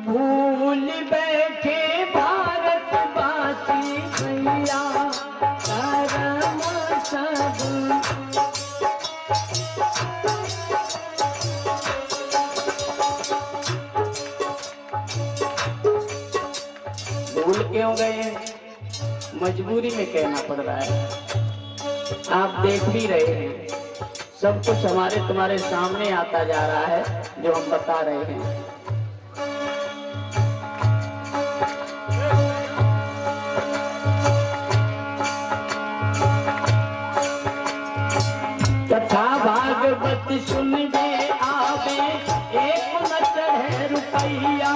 भूल बैठे भारतवासी भैया धर्म सब। भूल क्यों गए? मजबूरी में कहना पड़ रहा है। आप देख भी रहे हैं, सब कुछ हमारे तुम्हारे सामने आता जा रहा है जो हम बता रहे हैं। कथा भागवत सुनबे आवे एक न चढ़े रुपैया।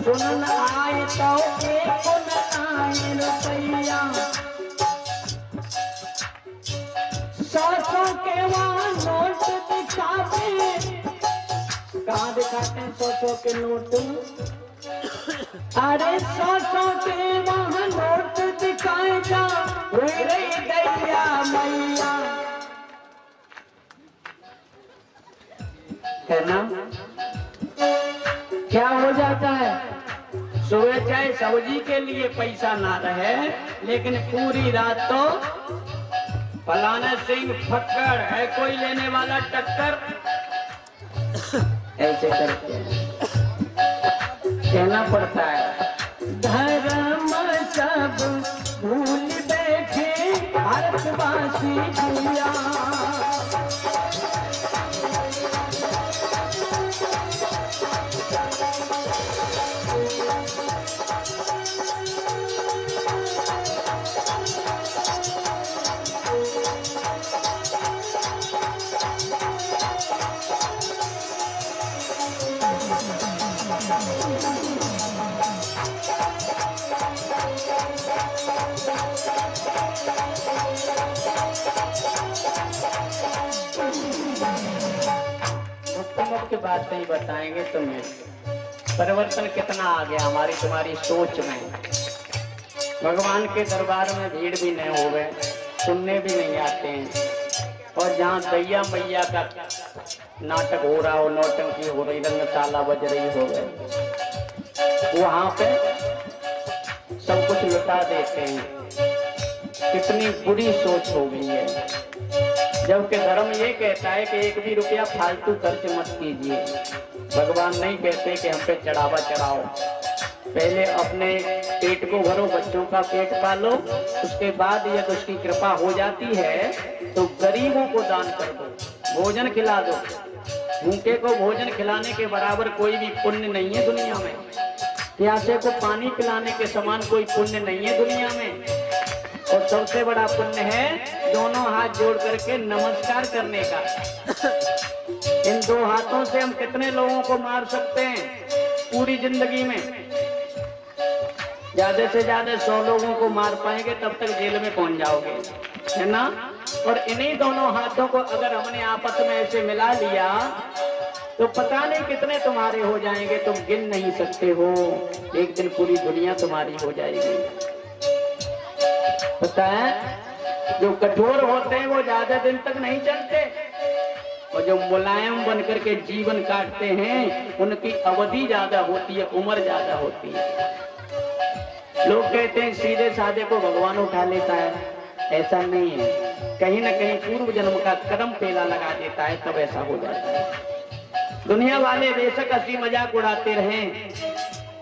सुनन आए तो एक न आए रुपैया। 100 के वहाँ नोट दिखाते। कहाँ दिखाते हैं 100 के नोट? अरे 100 के वहाँ नोट दिखाएगा हुई रही दैया मैया, है ना? क्या हो जाता है? सुबह चाहे सब्जी के लिए पैसा ना रहे, लेकिन पूरी रात तो फलाना सिंह फक्कड़ है, कोई लेने वाला टक्कर, ऐसे करते हैं। कहना पड़ता है धर्म सब भूल बैठे भारतवासी भैया। मुख्य बात नहीं बताएंगे तुम्हें, परिवर्तन कितना आ गया हमारी तुम्हारी सोच में। भगवान के दरबार में भीड़ भी नहीं हो गए, सुनने भी नहीं आते हैं। और जहाँ दैया मैया का नाटक हो रहा हो, नौटंकी हो रही, रंगशाला बज रही हो गए, वहां पे सब कुछ लुटा देते हैं। कितनी बुरी सोच हो गई है। जबकि धर्म ये कहता है कि एक भी रुपया फालतू खर्च मत कीजिए। भगवान नहीं कहते कि हम पे चढ़ावा चढ़ाओ। पहले अपने पेट को भरो, बच्चों का पेट पालो, उसके बाद यदि उसकी कृपा हो जाती है तो गरीबों को दान कर दो, भोजन खिला दो। भूखे को भोजन खिलाने के बराबर कोई भी पुण्य नहीं है दुनिया में। प्यासे को पानी पिलाने के समान कोई पुण्य नहीं है दुनिया में। और सबसे बड़ा पुण्य है दोनों हाथ जोड़ करके नमस्कार करने का। इन 2 हाथों से हम कितने लोगों को मार सकते हैं पूरी जिंदगी में? ज्यादा से ज्यादा 100 लोगों को मार पाएंगे, तब तक जेल में पहुंच जाओगे, है ना? और इन्हीं दोनों हाथों को अगर हमने आपस में ऐसे मिला लिया तो पता नहीं कितने तुम्हारे हो जाएंगे, तुम गिन नहीं सकते हो। एक दिन पूरी दुनिया तुम्हारी हो जाएगी। पता है, जो कठोर होते हैं वो ज्यादा दिन तक नहीं चलते, और जो मुलायम बन करके जीवन काटते हैं उनकी अवधि ज्यादा होती है, उम्र ज्यादा होती है। लोग कहते हैं सीधे साधे को भगवान उठा लेता है, ऐसा नहीं है। कहीं ना कहीं पूर्व जन्म का कर्म पेला लगा देता है, तब ऐसा हो जाता है। दुनिया वाले बेशक हंसी मजाक उड़ाते रहें।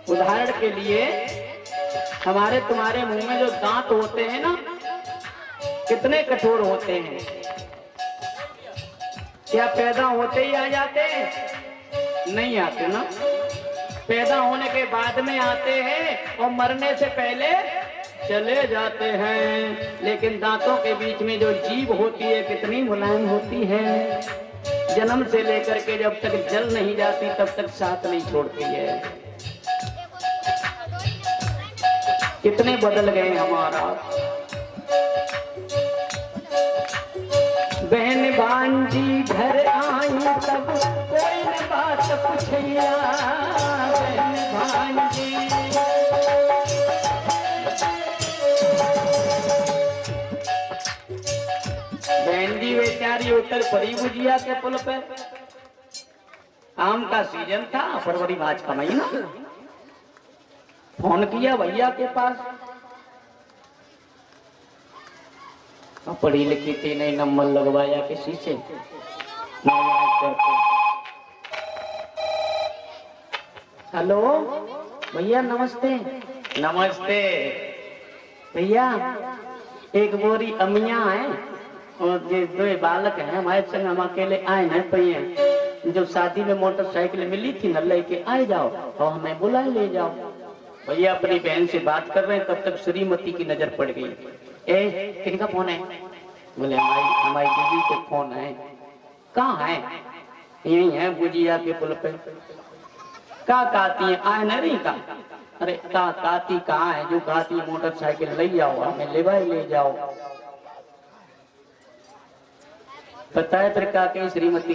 उदाहरण के लिए हमारे तुम्हारे मुंह में जो दांत होते हैं ना, कितने कठोर होते हैं। क्या पैदा होते ही आ जाते हैं? नहीं आते ना, पैदा होने के बाद में आते हैं और मरने से पहले चले जाते हैं। लेकिन दांतों के बीच में जो जीभ होती है कितनी मुलायम होती है। जन्म से लेकर के जब तक जल नहीं जाती तब तक साथ नहीं छोड़ती है। कितने बदल गए हमारा। बहन भांजी घर आई तब कोई न बात पूछिया। बहन भांजी लेकर पड़ी गुजिया के पुल पे। आम का सीजन था, फरवरी मार्च का महीना। फोन किया भैया के पास, पढ़ी लिखी थी नहीं, नंबर लगवाया किसी से। हेलो भैया नमस्ते। नमस्ते भैया, एक बोरी अमिया है और ये दो बालक हैं हमारे संग, हम अकेले आए हैं भैया। जो शादी में मोटरसाइकिल मिली थी न, लेके आए जाओ और हमें बुलाए ले जाओ। भैया अपनी बहन से बात कर रहे हैं, तब तक श्रीमती की नजर पड़ गई। ए किनका फोन है? बोले हमारी दीदी के फोन है। कहाँ है? यही है गुजिया के पुल पे। का कहती है आए नहीं का? अरे का कहती कहाँ है? जो कहती मोटरसाइकिल ले जाओ, हमें ले जाओ। पता है फिर का के श्रीमती,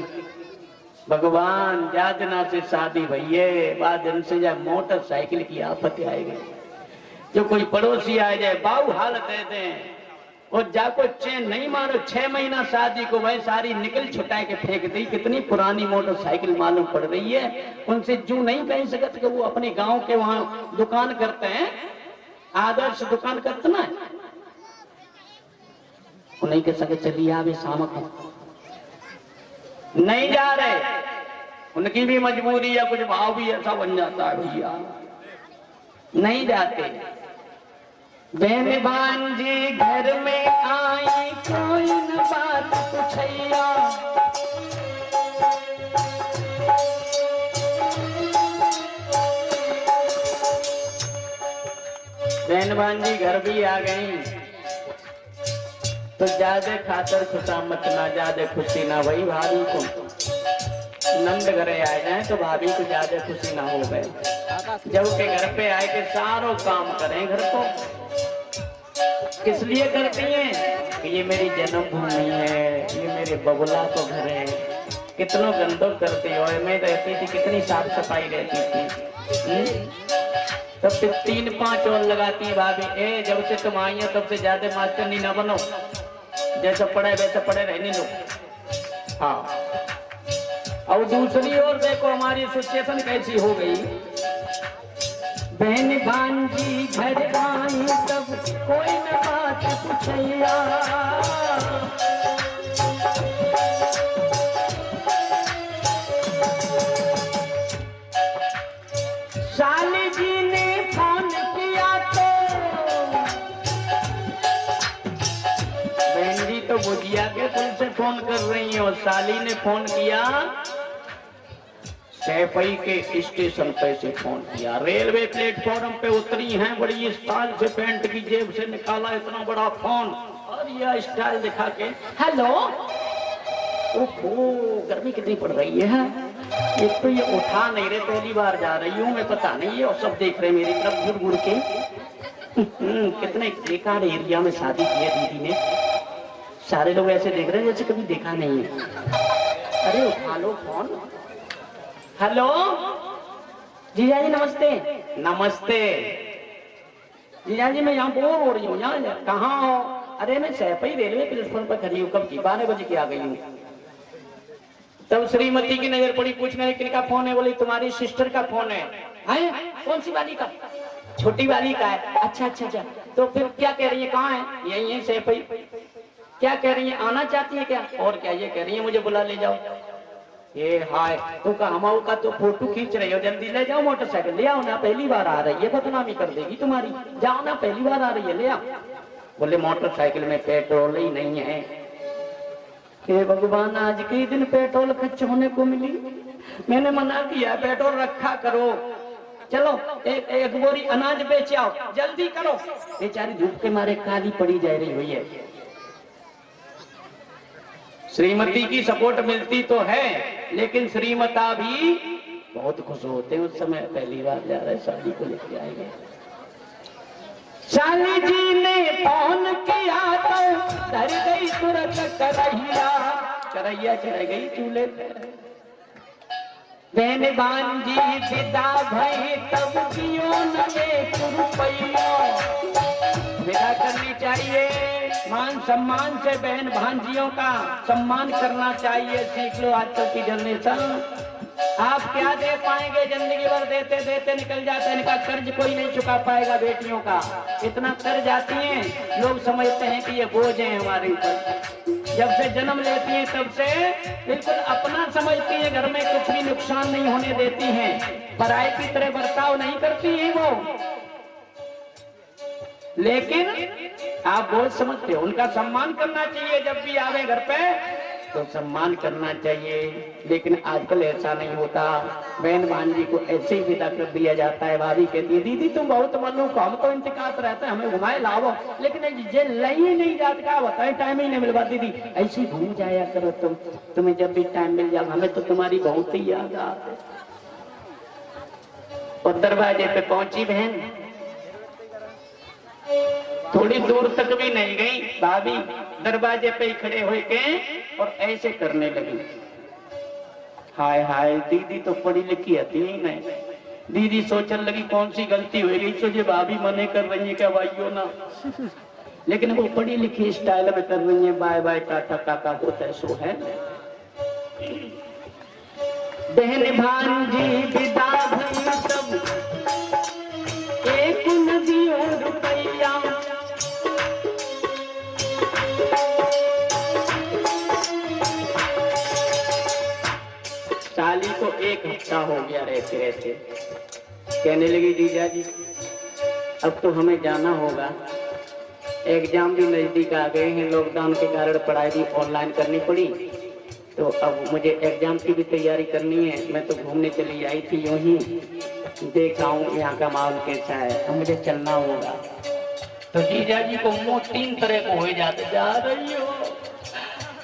भगवान जाजना से शादी भैये, बाद दिन से जाए मोटरसाइकिल की आफत आएगी। जो कोई पड़ोसी आ जाए बाऊ हालत दे दें और जाको चैन नहीं मारो, 6 महीना शादी को वह सारी निकल छुटा के फेंक दी। कितनी पुरानी मोटरसाइकिल मालूम पड़ रही है। उनसे जू नहीं कह सकते कि वो अपने गांव के वहां दुकान करते हैं, आदर्श दुकान करते ना, वो नहीं कह सके चलिए आवे शाम को। नहीं जा रहे, उनकी भी मजबूरी या कुछ भाव भी ऐसा बन जाता है भैया, नहीं जाते। बहन भांजी घर में आई, कोई न बात पूछैया। बहन भांजी घर भी आ गई तो ज्यादा खातर खुशामत ना, ज्यादा खुशी ना वही भाभी को। नंद घरे आए जाए तो भाभी को ज्यादा खुशी ना हो गए। जब के घर पे आए के सारों काम करें घर को, किस लिए करती हैं कि ये मेरी जन्मभूमि है, ये मेरे बबुला को घर है। कितनों गंदो करती हो, मैं रहती थी कितनी साफ सफाई रहती थी। तब से 3-5 और लगाती भाभी। ए जब से तुम आई हो तब से ज्यादा मास्टर नहीं ना बनो, जैसा पढ़े वैसा पढ़े रहने लो। हाँ, और दूसरी ओर देखो हमारी सिचुएशन कैसी हो गई। बहन भांजी घर आई तब कोई न बात पूछैया। साली जी ने फोन किया तो बहन जी तो गुजिया के पुल से फोन कर रही है और साली ने फोन किया सैफई के स्टेशन पे से फोन किया। रेलवे प्लेटफॉर्म पे उतरी हैं, बड़ी स्टाइल से पैंट की जेब से निकाला इतना बड़ा फोन और यह स्टाइल दिखा के हेलो। ओहो गर्मी कितनी पड़ रही है। एक तो ये उठा नहीं रहे, पहली बार जा रही हूँ मैं, पता नहीं है, और सब देख रहे मेरी तरफ घुर घुर के। कितने बेकार एरिया में शादी की है दीदी ने, सारे लोग ऐसे देख रहे हैं जैसे कभी देखा नहीं है। अरे उठा लो फोन। हेलो जीजा जी नमस्ते। नमस्ते जीजा जी, मैं यहाँ बोर हो रही हूँ। यहाँ कहाँ हो? अरे मैं सैफई रेलवे प्लेटफॉर्म पर खड़ी हूँ। कब की? 12 बजे की आ गई हूँ। तब श्रीमती की नजर पड़ी, पूछने किनका फोन है? बोली तुम्हारी सिस्टर का फोन है। कौन सी वाली का? छोटी वाली का है। अच्छा अच्छा अच्छा, तो फिर क्या कह रही है? कहाँ है? यही है सैफई। क्या कह रही है? आना चाहती है क्या? और क्या ये कह रही है मुझे बुला ले जाओ। ये हाय तो का हमाऊ का तो फोटो खींच रही हो, जल्दी ले जाओ मोटरसाइकिल, ले आओ ना, पहली बार आ रही है, बदनामी कर देगी तुम्हारी, जाओ ना, पहली बार आ रही है, ले आओ। बोले मोटरसाइकिल में पेट्रोल ही नहीं है। हे भगवान, आज के दिन पेट्रोल खर्च होने को मिली। मैंने मना किया पेट्रोल रखा करो, चलो एक बोरी अनाज बेच आओ, जल्दी करो। बेचारी धूप के मारे काली पड़ी जा रही हुई है। श्रीमती की सपोर्ट मिलती तो है, लेकिन श्रीमता भी बहुत खुश होते हैं उस समय, पहली बार जा रहे शादी को लेके आएंगे। साली जी ने फोन किया तो डर गई तुरंत करैया, करैया चढ़ गई चूल्हे पे। बहन भांजी विदा भई तब जियो न एक रुपया। विदा करनी चाहिए, मान सम्मान से बहन भांजियों का सम्मान करना चाहिए, सीख लो आजकल की जनरेशन। आप क्या दे पाएंगे, जिंदगी भर देते देते निकल जाते हैं, इनका कर्ज कोई नहीं चुका पाएगा। बेटियों का इतना कर्ज आती है, लोग समझते हैं कि ये बोझ है हमारे ऊपर। जब से जन्म लेती है तब से बिल्कुल अपना समझती है, घर में कुछ भी नुकसान नहीं होने देती हैं, पराई की तरह बर्ताव नहीं करती है वो। लेकिन आप बोझ समझते हो, उनका सम्मान करना चाहिए, जब भी आवे घर पे तो सम्मान करना चाहिए। लेकिन आजकल ऐसा नहीं होता, बहन भांजी को ऐसे ही विदा कर दिया जाता है। भाभी कहती है दीदी तुम बहुत मनुख, हम तो इंतकात रहते हैं, हमें घुमाए लाओ, लेकिन जे लई नहीं जात का बताए, टाइम ही नहीं मिल पाती। दीदी ऐसे घूम जाया करो तुम, तुम्हें जब भी टाइम मिल जाए, हमें तो तुम्हारी बहुत ही याद आती। और दरवाजे पे पहुंची बहन, थोड़ी दूर तक भी नहीं गई, भाभी दरवाजे पे ही खड़े हुए के और ऐसे करने लगी। हाय हाय, दीदी तो पढ़ी लिखी आती ही नहीं। दीदी सोचने लगी कौन सी गलती हो गई, सोचे भाभी मने कर रही है क्या भाइयों ना, लेकिन वो पढ़ी लिखी स्टाइल में कर रही है, बाय बाय टाटा काका होता है सो है। बहन भांजी विदा भई सब एक नदी और रुपैया, साली को एक हफ्ता हो गया रहते रहते, कहने लगी जीजा जी अब तो हमें जाना होगा, एग्जाम भी नजदीक आ गए हैं, लॉकडाउन के कारण पढ़ाई भी ऑनलाइन करनी पड़ी, तो अब मुझे एग्जाम की भी तैयारी करनी है। मैं तो घूमने चली आई थी, यूं ही देखा हूँ यहाँ का माहौल कैसा है, अब मुझे चलना होगा। तो जीजा जी को मुंह तीन तरह को हो जाते, जा रही हो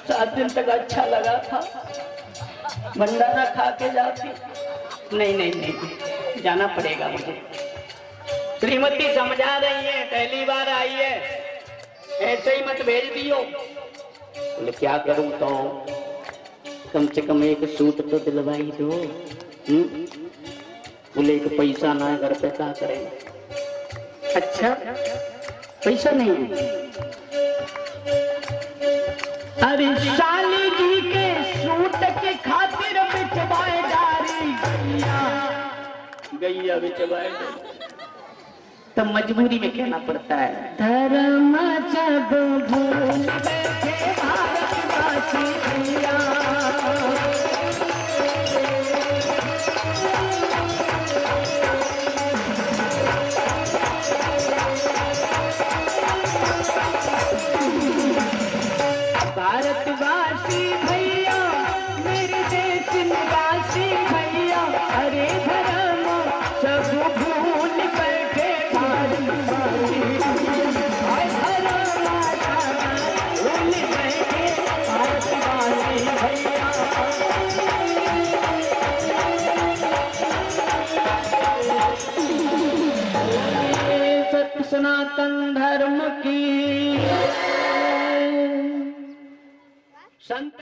7 दिन तक अच्छा लगा था, भंडारा खा के जाती, नहीं नहीं नहीं जाना पड़ेगा मुझे। श्रीमती समझा रही है, पहली बार आई है, ऐसे ही मत भेज दियो। बोले क्या करूं, तो कम से कम एक सूट तो दिलवाई दो। बोले कि पैसा ना है घर पे, क्या करें। अच्छा पैसा नहीं है, अरे साली जी के सूट के खातिर बिचवाए डारी गैया बिचवाए, तब मजबूरी में कहना पड़ता है धर्म जब भूल बैठे भारतवासी भैया। भारतवासी भैया मेरे देश निवासी भैया, अरे धर्म सब भूल बैठे भारतवासी भूल बैठे भारतवासी भैया। सत्य सनातन धर्म की संत